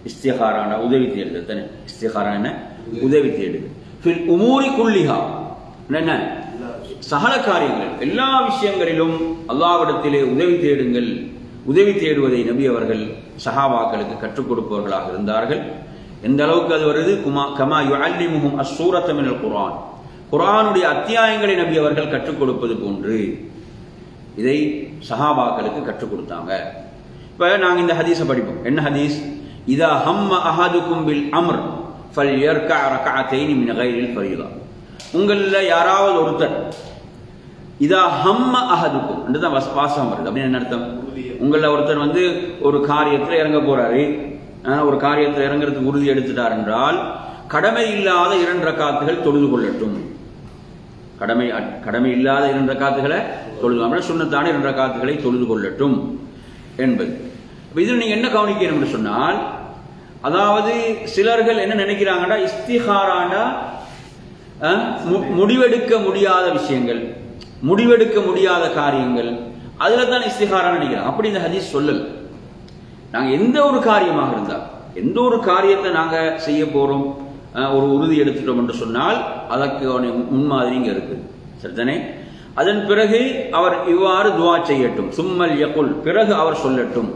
இஸ்திகாரான உதவி தேடுதல் தானே. இஸ்திகாரா என்ன? உதவி தேடுதல். ஃபில் உமூரி குல்லிஹா என்ன? சகல காரியங்கள், எல்லா விஷயங்களிலும் அல்லாஹ்விடத்திலே உதவி தேடுங்கள். உதவி தேடுவதை நபி அவர்கள் சஹாபாக்களுக்கு கற்றுக் கொடுப்பவர்களாக இருந்தார்கள். எந்த அளவுக்கு அது வருது? கமா யுஅல்லிமுஹும் அஸ்ஸூரத மினல் குர்ஆன், குர்ஆனுடைய அத்தியாயங்களை நபி அவர்கள் கற்றுக் கொடுப்பது போன்று இதை சஹாபாக்களுக்கு கற்றுக் கொடுத்தாங்க. இப்ப நாங்க இந்த ஹதீஸை படிப்போம். என்ன ஹதீஸ்? இதா ஹம்ம அஹதுக்கும் பில் அம்ர் ஃபல்யர்கஅ ரக்அத்தைன் மின் கைரில் ஃபரீதா. உங்கள யாராவது ஒருத்தர் இதா ஹம்ம அஹதுக்கும் என்றுதான் வாசகம் வருது. அப்படின்னு என்ன அர்த்தம்? உங்கள ஒருத்தர் ஒரு காரியத்தில் இறங்க போறாரு, ஒரு காரியத்தில் இறங்குறதுக்கு உறுதி எடுத்துட்டார் என்றால் கடமை இல்லாத 2 ரக்காத்துகள் தொழுது கொள்ளட்டும். கடமை இல்லாத 2 ரக்காத்துகளை தொழுது, சுன்னத்தான 2 ரக்காத்துகளை தொழுது கொள்ளட்டும் என்பது. இதில் நீங்க என்ன கவனிக்கணும் என்று சொன்னால், அதாவது சிலர்கள் என்ன நினைக்கிறாங்கன்னா, இஸ்திகாராண்டா முடிவெடுக்க முடியாத விஷயங்கள், முடிவெடுக்க முடியாத காரியங்கள், அதுல தான் இஸ்திகாரா நினைக்கிறாங்க. அப்படி இந்த ஹதீஸ் சொல்லல. நாங்க எந்த ஒரு காரியமாக இருந்தால், எந்த ஒரு காரியத்தை நாங்க செய்ய போறோம், ஒரு உறுதி எடுத்துட்டோம் என்று சொன்னால் அதற்கு முன்மாதிரி இங்க இருக்கு. சரிதானே? அதன் பிறகு அவர் இவ்வாறு துவா செய்யட்டும். சும்மல் யகுல், பிறகு அவர் சொல்லட்டும்.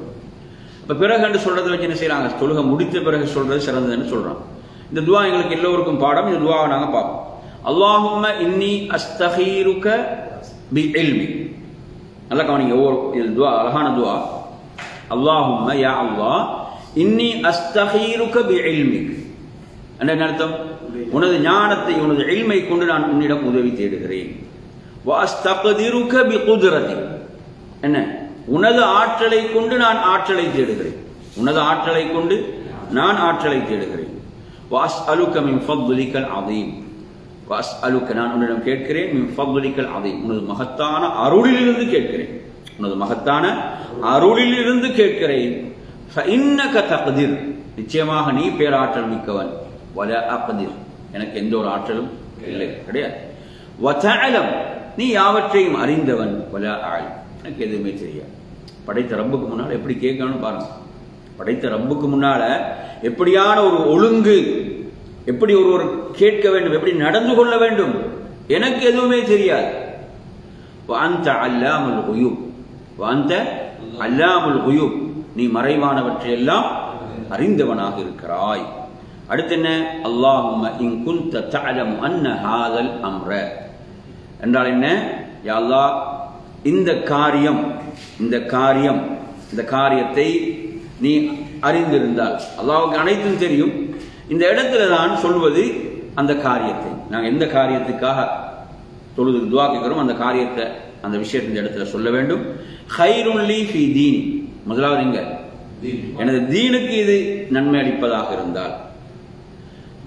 இப்ப பிறகு என்று சொல்றதை வச்சு என்ன செய்யறாங்க? தொழுகை முடித்த பிறகு சொல்றது சிறந்ததுன்னு சொல்றாங்க. இந்த துவா எங்களுக்கு எல்லோருக்கும் பாடம். இந்த துவாவை நாங்க பார்ப்போம். அல்லாஹும்ம இன்னி அஸ்தகீருக பி இல்மி. நல்லா கவனிங்க, ஒவ்வொரு துவா அழகான துவா. அல்லாஹும்ம யா அல்லாஹ் இன்னி அஸ்தகீருக பி இல்மி. என்ன அர்த்தம்? உனது ஞானத்தை, உனது இல்மை கொண்டு நான் உன்னிடம் உதவி தேடுகிறேன். வஅஸ்தக்திருக பி குத்ரதி. என்ன? உனது ஆற்றலை கொண்டு நான் ஆற்றலை தேடுகிறேன். உனது ஆற்றலை கொண்டு நான் ஆற்றலை தேடுகிறேன். வஅஸ்அலுக மின் ஃபத்லிகல் அதீம். வஅஸ்அலுக, நான் உன்னிடம் கேட்கிறேன், மின் ஃபத்லிகல் அதீம், உனது மகத்தான அருளிலிருந்து கேட்கிறேன். உனது மகத்தான அருளிலிருந்து கேட்கிறேன். ஃபஇன்னக தக்திர், நிச்சயமாக நீ பேராற்றல் மிக்கவன். வலா அக்திர், எனக்கு எந்த ஒரு ஆற்றலும் இல்லை, கிடையாது. வதஅலம், நீ யாவற்றையும் அறிந்தவன். வலா அஅலம், எனக்கு எதுவுமே தெரியாது. படைத்த ரப்புக்கு முன்னால எப்படி கேட்கணும்னு பாருங்க. படைத்த ரப்புக்கு முன்னால எப்படியான ஒரு ஒழுங்கு, எப்படி ஒருவர் கேட்க வேண்டும், எப்படி நடந்து கொள்ள வேண்டும், எனக்கு எதுவுமே தெரியாது. வஅன்த அல்லாமுல் குயூப், வஅன்த அல்லாமுல் குயூப், நீ மறைவானவற்றை எல்லாம் அறிந்தவனாக இருக்கிறாய். அடுத்து என்ன? அல்லாஹும்ம இன் குன்த தஅலமு அன்ன ஹாதல் அம்ர என்றால் என்ன? யா அல்லாஹ், இந்த காரியத்தை நீ அறிந்திருந்தால், அல்லாஹ்வுக்கு அனைத்தும் தெரியும், இந்த இடத்துல தான் சொல்வது அந்த காரியத்தை. நாங்கள் எந்த காரியத்துக்காக தொழுது துவா கேட்கிறோம், அந்த காரியத்தை, அந்த விஷயத்தை இந்த இடத்துல சொல்ல வேண்டும். ஹைருன் லீ ஃபீ தீனி, முதலாவது இங்க எனது தீனுக்கு இது நன்மை அளிப்பதாக இருந்தால்.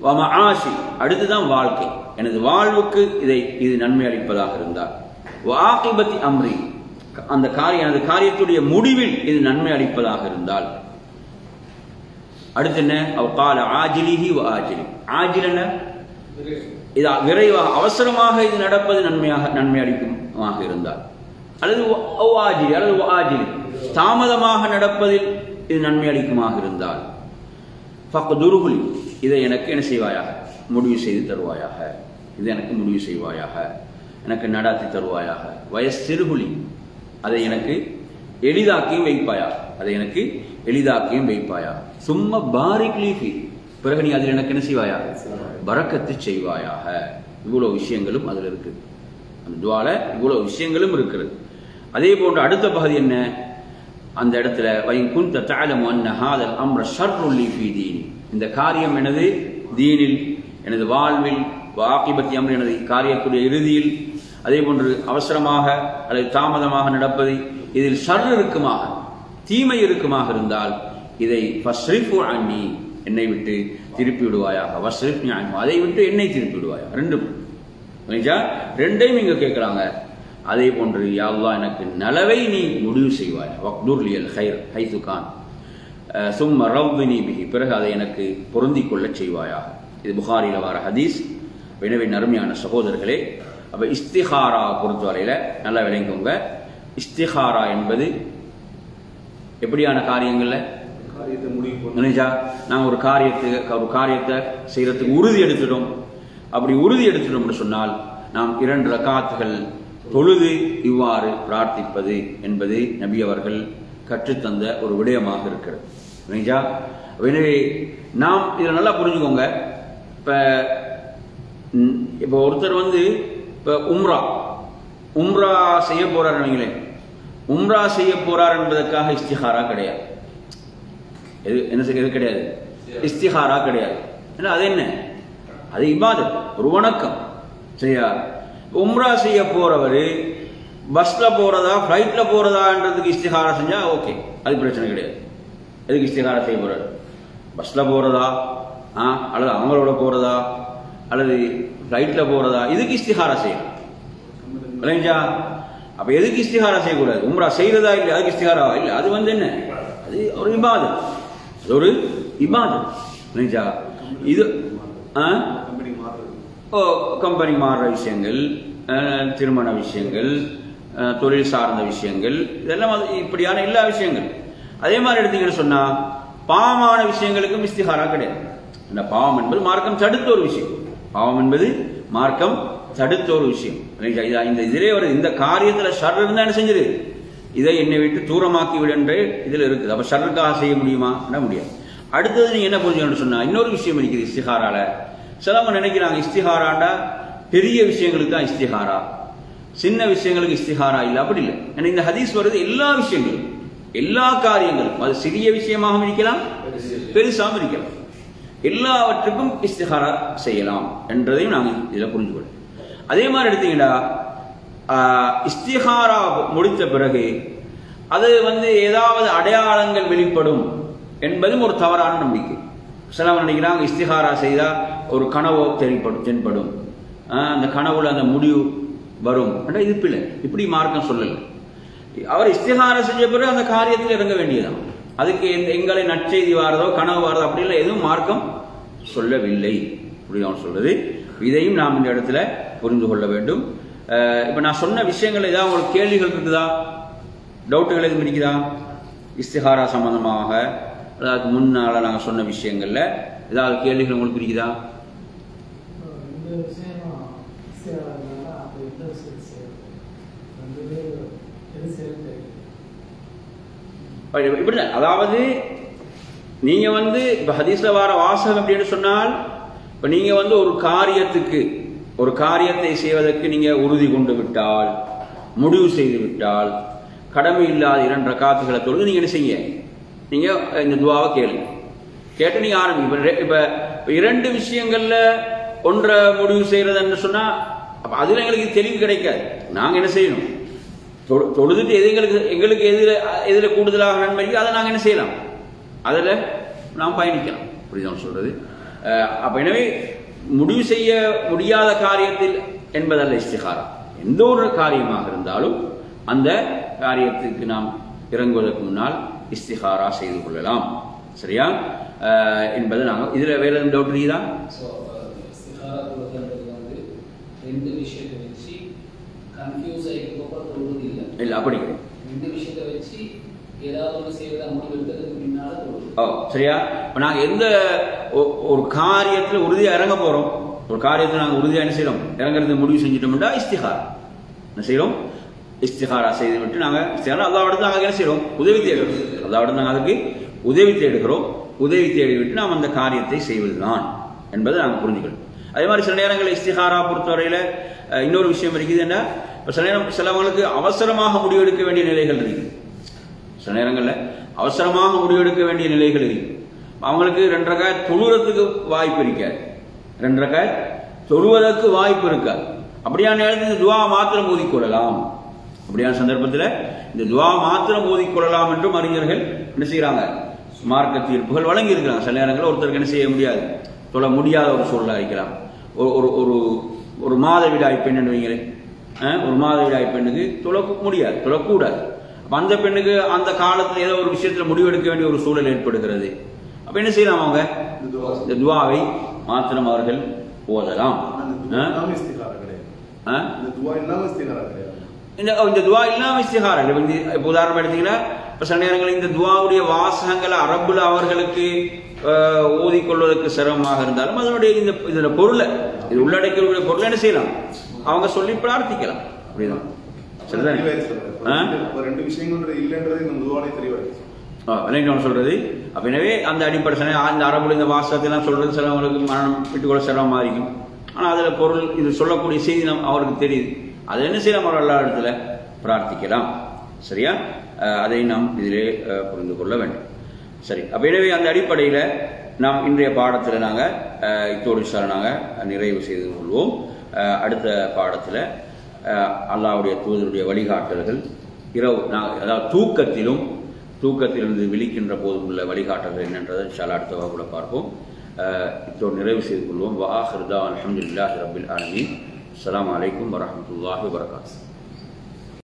வமஆஷி, அடுத்துதான் வாழ்க்கை, எனது வாழ்வுக்கு இது நன்மை அளிப்பதாக இருந்தால். வஆகிபத்தி அம்ரி, அந்த எனது காரியத்துடைய முடிவில் இது நன்மை அளிப்பதாக இருந்தால். அடுத்து என்ன? அவர் கால ஆஜிலிஹி வ ஆஜிலி. ஆஜிலன இது விரைவாக, அவசரமாக இது நடப்பது நன்மை அளிக்குமாக இருந்தால், அல்லது ஆஜிலி அல்லது ஆஜிலி, தாமதமாக நடப்பதில் இது நன்மை அளிக்குமாக இருந்தால். ஃபக்துருஹுல், இதை எனக்கு என்ன செய்வாயாக? முடிவு செய்து தருவாயாக. இதை எனக்கு முடிவு செய்வாயாக, எனக்கு நடாத்தி தருவாயாக. வயஸ்திருகுலி, அதை எனக்கு எளிதாக்கியும் வைப்பாயாக, அதை எனக்கு எளிதாக்கியும் வைப்பாயாக. சும்மா பாரிக் லீஃபி, பிறகு நீ அதில் எனக்கு என்ன செய்வாயாக? பரக்கத்து செய்வாயாக. இவ்வளவு விஷயங்களும் அதில் இருக்கு. அந்த துவால இவ்வளவு விஷயங்களும் இருக்கிறது. அதே போன்று அடுத்த பகுதி என்ன? அந்த இடத்துல வயின் குன்த தஅலமு அன்ன ஹாதல் அம்ர ஷர்ருல் லீ ஃபீ தீனி, இந்த காரியம் எனது தீனில், எனது வாழ்வில், வாகிபத்தி அம்ர், எனது காரியத்துடைய இறுதியில், அதே போன்று அவசரமாக அல்லது தாமதமாக நடப்பது, இதில் ஷர் இருக்குமாக, தீமை இருக்குமாக இருந்தால் இதை ஃபஸ்ரிஃபு அன்னி, என்னை விட்டு திருப்பி விடுவாயாக. வஸ்ரிஃப்னி அன்ஹு, அதை விட்டு என்னை திருப்பி விடுவாயாக. ரெண்டையும் இங்க கேட்கிறாங்க. அதே போன்று யா அல்லாஹ், எனக்கு நலவை நீ முடிவு செய்வாய். வக்துர் லியல் கைர் ஹைது கான் சும்ம ரவ்வினி பிஹி, பிறகு அதை எனக்கு பொருந்திக் கொள்ள செய்வாயாக. இது புகாரில வர ஹதீஸ். எனவே அருமையான சகோதரர்களே, அப்ப இஸ்திகாரா பொறுத்தவரையில நல்லா விளங்குங்க. இஸ்திகாரா என்பது எப்படியான காரியங்கள்ல நாங்கள் ஒரு காரியத்தை செய்யறதுக்கு உறுதி எடுத்துட்டோம். அப்படி உறுதி எடுத்துட்டோம் சொன்னால் நாம் 2 ரக்காத்துகள் தொழுது இவ்வாறு பிரார்த்திப்பது என்பது நபி அவர்கள் கற்றுத்தந்த ஒரு விடயமாக இருக்கிறது. எனவே நாம் இதை நல்லா புரிஞ்சுக்கோங்க. இப்போ ஒருத்தர் இப்போ உம்ரா செய்ய போறார் வைங்களேன். உம்ரா செய்ய போறார் என்பதற்காக இஸ்திஹாரா கிடையாது. எது கிடையாது? இஸ்திஹாரா கிடையாது. அது என்ன? அது இபாதத், ஒரு வணக்கம். சரியா? உம்ரா செய்ய போறவர் பஸ்ல போறதா ஃபிளைட்ல போறதான்றதுக்கு இஸ்திஹாரா செஞ்சா ஓகே, அது பிரச்சனை கிடையாது. எதுக்கு இஸ்திஹாரா செய்ய போறாரு? பஸ்ல போறதா அல்லது அவங்களோட போறதா அல்லது ஃபிளைட்ல போறதா, இதுக்கு இஸ்திஹாரா செய்யலாம். இல்லைங்களா? அப்ப எதுக்கு இஸ்திஹாரா செய்யக்கூடாது? உம்ரா செய்யறதா இல்லை, அதுக்கு இஸ்திஹாராவா இல்லை, அது என்ன? அது ஒரு இபாதத், அது ஒரு இபாதத். இல்லைங்களா? இது கம்பெனி மாறுற விஷயங்கள், திருமண விஷயங்கள், தொழில் சார்ந்த விஷயங்கள், இதெல்லாம் இப்படியான எல்லா விஷயங்கள். அதே மாதிரி எடுத்தீங்கன்னு சொன்னா பாவமான விஷயங்களுக்கும் இஸ்திஹாரா கிடையாது. இந்த பாவம் என்பது மார்க்கம் தடுத்த ஒரு விஷயம். பாவம் என்பது மார்க்கம் தடுத்த ஒரு விஷயம். இந்த இதிலே வருது, இந்த காரியத்தில் ஷர் இருந்தா என்ன செஞ்சது, இதை என்னை விட்டு தூரமாக்கி விடுன்ற இதுல இருக்குது. அப்ப ஷர்ருக்காக செய்ய முடியுமா? முடியாது. அடுத்தது நீங்க என்ன புரிஞ்சுக்கணும்னு சொன்னா இன்னொரு விஷயம் இருக்குது இஸ்திஹாரால. சிலவங்க நினைக்கிறாங்க இஸ்திஹாராண்டா பெரிய விஷயங்களுக்கு தான் இஸ்திஹாரா, சின்ன விஷயங்களுக்கு இஸ்திஹாரா இல்லை. அப்படி இல்லை. ஏன்னா இந்த ஹதீஸ் வருது எல்லா விஷயங்களும், எல்லா காரியங்களும், அது சிறிய விஷயமாக இருக்கலாம், பெருசாகவும் இருக்கலாம், எல்லாவற்றுக்கும் இஸ்திஹாரா செய்யலாம் என்றதையும் நாங்கள் இதில் புரிஞ்சுக்கணும். அதே மாதிரி எடுத்தீங்கன்னா இஸ்திஹாரா முடித்த பிறகு அது ஏதாவது அடையாளங்கள் வெளிப்படும் என்பதும் ஒரு தவறான நம்பிக்கை. சிலவங்க நினைக்கிறாங்க இஸ்திஹாரா செய்தா ஒரு கனவோ தென்படும், அந்த கனவுல அந்த முடிவு வரும். இது பிள்ளை, இப்படி மார்க்கம் சொல்லலை. அவர் இஸ்திஹாரா செஞ்ச பிறகு அந்த காரியத்தில் இறங்க வேண்டியதான். அதுக்கு எங்களை நற்செய்தி வாரதோ கனவு வாரதோ அப்படிலாம் எதுவும் மார்க்கம் சொல்லவில்லை. அப்படின்னு சொல்றது. இதையும் நாம் இந்த இடத்துல புரிந்து கொள்ள வேண்டும். இப்ப நான் சொன்ன விஷயங்கள் ஏதாவது உங்களுக்கு கேள்விகள் இருக்குதா, டவுட்டுகள் எதுவும் இருக்குதா? இஸ்திஹாரா சம்பந்தமாக அதாவது முன்னால நாங்கள் சொன்ன விஷயங்கள்ல ஏதாவது கேள்விகள் உங்களுக்கு இருக்குதா? இப்படிதான். அதாவது நீங்க இப்ப ஹதீஸ்ல வர வாசகம் அப்படின்னு சொன்னால், இப்ப நீங்க ஒரு காரியத்தை செய்வதற்கு நீங்க உறுதி கொண்டு விட்டால், முடிவு செய்து விட்டால், கடமை இல்லாத 2 ரக்காத்துகளை தொழுது நீங்க என்ன செய்ய, நீங்க இந்த துவாவை கேட்டு நீங்க ஆரம்பிங்க. இப்ப 2 விஷயங்கள்ல ஒன்றை முடிவு செய்யறதுன்னு சொன்னா அதுல எங்களுக்கு தெளிவு கிடைக்காது. நாங்க என்ன செய்யணும், தொழுதுட்டு எங்களுக்கு எதுல கூடுதலாக நன்மை அதை நாங்க என்ன செய்யலாம், அதுல நாம் பயணிக்கலாம். புரியுதான் சொல்றது? அப்ப எனவே முடிவு செய்ய முடியாத காரியத்தில் என்பதல்ல இஸ்திஹாரா. எந்த ஒரு காரியமாக இருந்தாலும் அந்த காரியத்துக்கு நாம் இறங்குவதற்கு முன்னால் இஸ்திஹாரா செய்து கொள்ளலாம். சரியா என்பது நாங்கள் இதுல வேற எதுவும் டவுட் இருக்குதா? இல்ல அப்படி சரியா. நாங்க எந்த ஒரு காரியத்தில் உறுதியா இறங்க போறோம், ஒரு காரியத்தில் நாங்க உறுதியா என்ன செய்யறோம், இறங்குறது முடிவு செஞ்சிட்டோம்னா இஸ்திஹாரா என்ன செய்யறோம், இஸ்திஹாரா செய்து விட்டு நாங்க அல்லாஹ்விடத்துல நாங்க என்ன செய்யறோம், உதவி தேடுறோம். அல்லாஹ்விடத்துல நாங்க அதுக்கு உதவி தேடுகிறோம். உதவி தேடிவிட்டு நாம் அந்த காரியத்தை செய்வதுதான் என்பதை நாங்கள் புரிஞ்சுக்கணும். அதே மாதிரி சில நேரங்களில் இஸ்திஹாரா பொறுத்தவரையில இன்னொரு விஷயம் இருக்குது. என்ன, சில நேரம் சிலவங்களுக்கு அவசரமாக முடிவெடுக்க வேண்டிய நிலைகள் இருக்கு. சில நேரங்களில் அவசரமாக முடிவெடுக்க வேண்டிய நிலைகள் இருக்கு. அவங்களுக்கு 2 ரக்காத் தொழுவதற்கு வாய்ப்பு இருக்காது, 2 ரக்காத் தொழுவதற்கு வாய்ப்பு இருக்காது. அப்படியான நேரத்தில் இந்த துவா மாத்திரம் ஓதிக்கொள்ளலாம். அப்படியான சந்தர்ப்பத்தில் இந்த துவா மாத்திரம் ஓதிக்கொள்ளலாம் என்றும் அறிஞர்கள் என்ன செய்யறாங்க, மார்க்க தீர்ப்புகள் வழங்கி இருக்கிறாங்க. சில நேரங்களில் ஒருத்தருக்கு என்ன செய்ய முடியாது, தொழ முடியாத ஒரு சூழலாக இருக்கலாம். ஒரு மாதவிடாய் பெண் வைங்களேன், ஒரு மாதவிடாய் பெண்ணுக்கு முடியாது, தொழக்கூடாது. அந்த பெண்ணுக்கு அந்த காலத்தில் ஏதோ ஒரு விஷயத்துல முடிவெடுக்க வேண்டிய ஒரு சூழல் ஏற்படுகிறது. அப்ப என்ன செய்யலாம், அவங்க இந்த துவாவை மாத்திரம் அவர்கள் ஓதலாம். இந்த துவா இல்லாம இஸ்திஹாரா. இப்ப உதாரணம் எடுத்தீங்கன்னா, இப்ப சில நேரங்களில் இந்த துவாவுடைய வாசகங்களை அரபுல அவர்களுக்கு ஓதிக்கொள்வதற்கு சிரமமாக இருந்தாலும் அதனுடைய இந்த பொருளை, இது உள்ளடக்கிய பொருளை என்ன செய்யலாம், அவங்க சொல்லி பிரார்த்திக்கலாம். அப்படிதான் சரிதானே? ரெண்டு விஷயங்கள் இல்லைன்றது இந்த துவாலே தெளிவாயிடுச்சு. சொல்றது. அப்ப எனவே அந்த அடிப்படை இந்த அரபுல இந்த வாசகத்தெல்லாம் சொல்றது சிலவங்களுக்கு மனம் விட்டுக்கொள்ள சிரமமா இருக்கும். ஆனா அதுல பொருள் இது சொல்லக்கூடிய செய்தி அவருக்கு தெரியுது. அது என்ன செய்யலாம், அவர் எல்லா இடத்துல பிரார்த்திக்கலாம். சரியா? அதை நாம் இதிலே புரிந்து கொள்ள வேண்டும். சரி, அப்ப எனவே அந்த அடிப்படையில நாம் இன்றைய பாடத்தில் நாங்கள் இத்தோடு நாங்கள் நிறைவு செய்து கொள்வோம். அடுத்த பாடத்தில் அல்லாஹ்வுடைய தூதருடைய வழிகாட்டல்கள் இரவு நாங்கள் அதாவது தூக்கத்திலிருந்து விழிக்கின்ற போதும் உள்ள வழிகாட்டல்கள் என்னன்றதை இன்ஷா அடுத்த வகுப்புல பார்ப்போம். இத்தோடு நிறைவு செய்து கொள்வோம். வஆகிரு தஅவானா அல்ஹம்துலில்லாஹி ரப்பில் ஆலமீன். அஸ்ஸலாமு அலைக்கும் வரஹ்மத்துல்லாஹி வபரகாத்துஹு.